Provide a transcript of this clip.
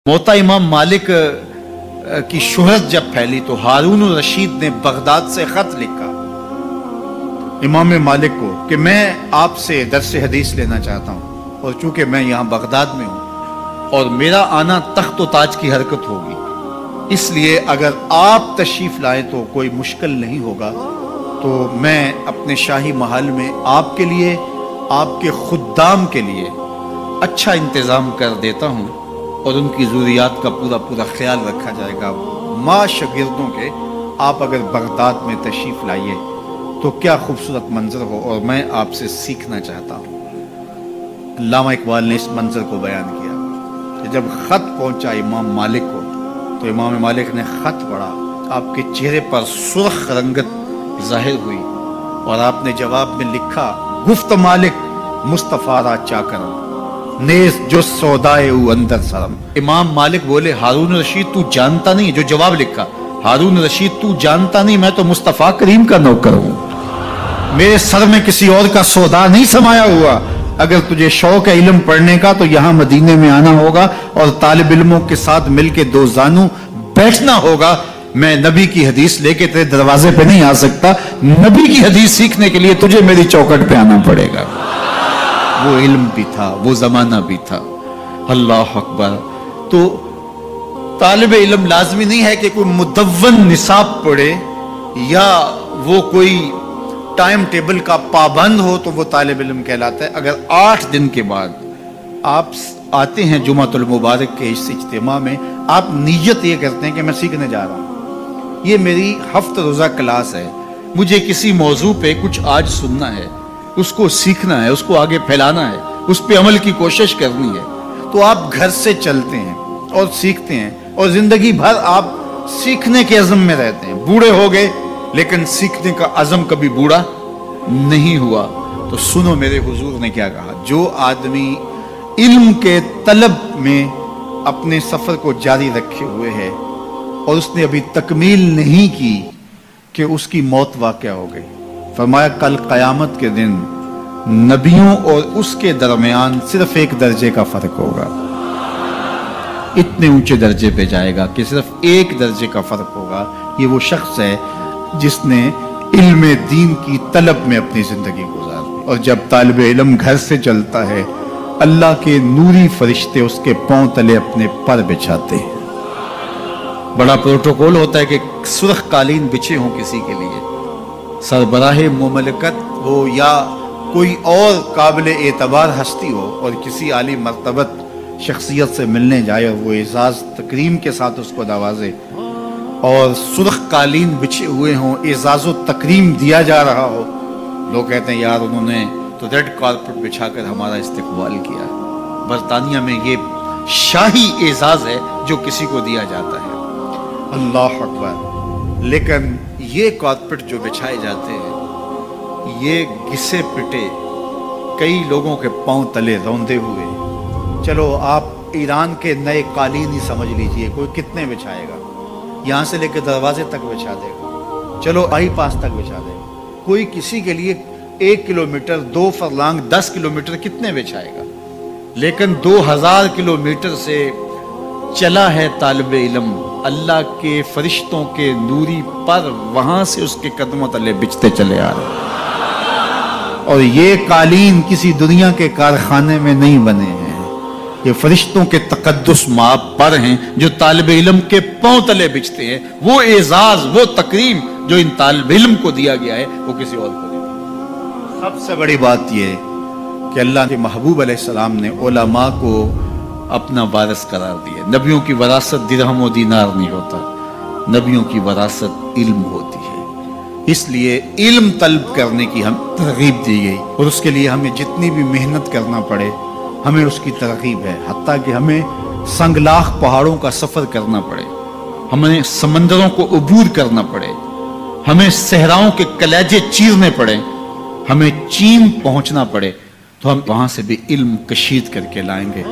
موتا امام مالک کی شہرت جب پھیلی تو ہارون الرشید نے بغداد سے خط لکھا امام مالک کو کہ میں آپ سے درس حدیث لینا چاہتا ہوں، اور چونکہ میں یہاں بغداد میں ہوں اور میرا آنا تخت و تاج کی حرکت ہوگی، اس لیے اگر آپ تشریف لائیں تو کوئی مشکل نہیں ہوگا، تو میں اپنے شاہی محل میں آپ کے لیے، آپ کے خدام کے لیے اچھا انتظام کر دیتا ہوں، اور ان کی ضروریات کا پورا خیال رکھا جائے گا۔ ماں شاگردوں کے آپ اگر بغداد میں تشریف لائیے تو کیا خوبصورت منظر ہو، اور میں آپ سے سیکھنا چاہتا ہوں۔ علامہ اقبال نے اس منظر کو بیان کیا کہ جب خط پہنچا امام مالک کو تو امام مالک نے خط پڑھا، آپ کے چہرے پر سرخ رنگت ظاہر ہوئی، اور آپ نے جواب میں لکھا، گفت مالک مصطفیٰ را چاکرم نیز جو سودائے او اندر سرم۔ امام مالک بولے، ہارون رشید تو جانتا نہیں، جو جواب لکھا، ہارون رشید تو جانتا نہیں میں تو مصطفیٰ کریم کا نوکر ہوں، میرے سر میں کسی اور کا سودا نہیں سمایا ہوا۔ اگر تجھے شوق ہے علم پڑھنے کا تو یہاں مدینے میں آنا ہوگا اور طالب علموں کے ساتھ مل کے دو زانو بیٹھنا ہوگا۔ میں نبی کی حدیث لے کے تیرے دروازے پہ نہیں آ سکتا، نبی کی حدیث سیکھنے کے لیے تجھے میری چوکٹ پہ آنا پڑے گا۔ وہ علم بھی تھا، وہ زمانہ بھی تھا۔ اللہ اکبر۔ تو طالب علم لازمی نہیں ہے کہ کوئی مدون نصاب پڑھے یا وہ کوئی ٹائم ٹیبل کا پابند ہو تو وہ طالب علم کہلاتا ہے۔ اگر 8 دن کے بعد آپ آتے ہیں جمعۃ المبارک کے اس اجتماع میں، آپ نیت یہ کرتے ہیں کہ میں سیکھنے جا رہا ہوں، یہ میری ہفتہ روزہ کلاس ہے، مجھے کسی موضوع پہ کچھ آج سننا ہے، اس کو سیکھنا ہے، اس کو آگے پھیلانا ہے، اس پہ عمل کی کوشش کرنی ہے، تو آپ گھر سے چلتے ہیں اور سیکھتے ہیں، اور زندگی بھر آپ سیکھنے کے عزم میں رہتے ہیں۔ بوڑھے ہو گئے لیکن سیکھنے کا عزم کبھی بوڑھا نہیں ہوا۔ تو سنو میرے حضور نے کیا کہا، جو آدمی علم کے طلب میں اپنے سفر کو جاری رکھے ہوئے ہے اور اس نے ابھی تکمیل نہیں کی کہ اس کی موت واقع ہو گئی، فرمایا کل قیامت کے دن نبیوں اور اس کے درمیان صرف 1 درجے کا فرق ہوگا، اتنے اونچے درجے پہ جائے گا کہ صرف 1 درجے کا فرق ہوگا۔ یہ وہ شخص ہے جس نے علم دین کی طلب میں اپنی زندگی گزار دی۔ اور جب طالب علم گھر سے چلتا ہے، اللہ کے نوری فرشتے اس کے پاؤں تلے اپنے پر بچھاتے ہیں۔ بڑا پروٹوکول ہوتا ہے کہ سرخ قالین بچھے ہوں کسی کے لیے، سربراہ مملکت ہو یا کوئی اور قابل اعتبار ہستی ہو اور کسی عالی مرتبت شخصیت سے ملنے جائے اور وہ اعزاز تکریم کے ساتھ اس کو نوازے، اور سرخ قالین بچھے ہوئے ہوں، اعزاز و تکریم دیا جا رہا ہو، لوگ کہتے ہیں یار انہوں نے تو ریڈ کارپٹ بچھا کر ہمارا استقبال کیا۔ برطانیہ میں یہ شاہی اعزاز ہے جو کسی کو دیا جاتا ہے۔ اللہ اکبر۔ لیکن یہ کارپٹ جو بچھائے جاتے ہیں، یہ گھسے پٹے کئی لوگوں کے پاؤں تلے روندے ہوئے، چلو آپ ایران کے نئے قالین ہی سمجھ لیجئے، کوئی کتنے بچھائے گا، یہاں سے لے کے دروازے تک بچھا دے گا، چلو بائی پاس تک بچھا دے گا، کوئی کسی کے لیے 1 کلومیٹر 2 فرلانگ 10 کلومیٹر کتنے بچھائے گا، لیکن 2000 کلومیٹر سے چلا ہے طالب علم اللہ کے فرشتوں کے نوری پر، وہاں سے اس کے قدموں تلے بچھتے چلے آ رہے ہیں۔ اور یہ قالین کسی دنیا کے کارخانے میں نہیں بنے ہیں، یہ فرشتوں کے تقدس مآب پر ہیں جو طالب علم کے پاؤں تلے بچھتے ہیں۔ وہ اعزاز، وہ تکریم جو ان طالب علم کو دیا گیا ہے وہ کسی اور کو نہیں دیا۔ سب سے بڑی بات یہ ہے کہ اللہ کے محبوب علیہ السلام نے علماء کو اپنا وارث قرار دیا۔ نبیوں کی وراثت درہم و دینار نہیں ہوتا، نبیوں کی وراثت علم ہوتی ہے۔ اس لیے علم طلب کرنے کی ہم ترغیب دی گئی، اور اس کے لیے ہمیں جتنی بھی محنت کرنا پڑے ہمیں اس کی ترغیب ہے، حتیٰ کہ ہمیں سنگلاخ پہاڑوں کا سفر کرنا پڑے، ہمیں سمندروں کو عبور کرنا پڑے، ہمیں صحراؤں کے کلیجے چیرنے پڑے، ہمیں چین پہنچنا پڑے، تو ہم وہاں سے بھی علم کشید کر کے لائیں گے۔